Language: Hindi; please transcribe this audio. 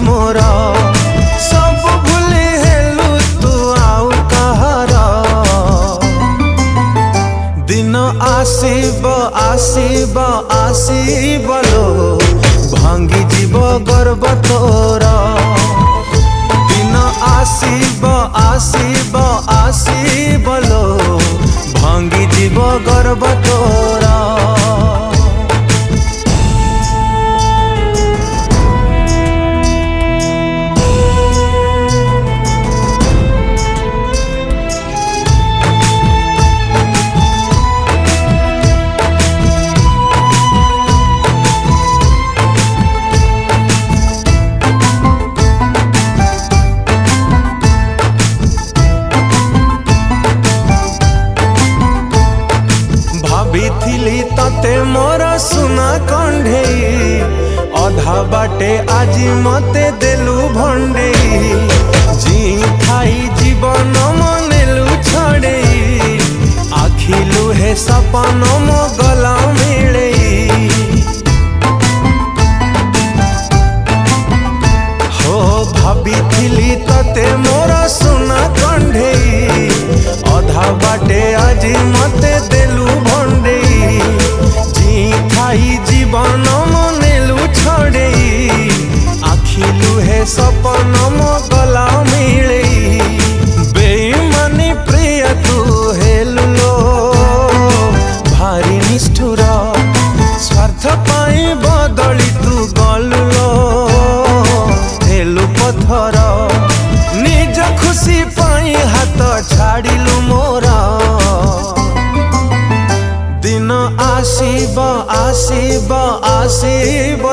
मोर सब भूली हेलु तू आउ कहार दिन आसीब आसीब आसीब लो भांगी जीव गर्व तोर दिन आसीब आसीब आसीब लो भांगी जीव गर्व तोर भाभी तते मोर सुना कंढे अधा बाटे आज मते देलु भंडे जी खाई जीवन मनेलु छड़े आखिलु हे सपन मो गला मिले हो भाभी तते मोर सुना कंढे अधा बाटे आज मते देलु भंडे जी खाई जीवन मनेलु छड़े आखिलु हे सपन मो गला मिले बेईमानी प्रिय तू हेलु लो भारी निष्ठुर स्वार्थ पाई बदली तू गलु लो हेलु पथर निज खुशी पाई हाथ छाड़िलु मोरा दिन आसीब आसीब आसीब।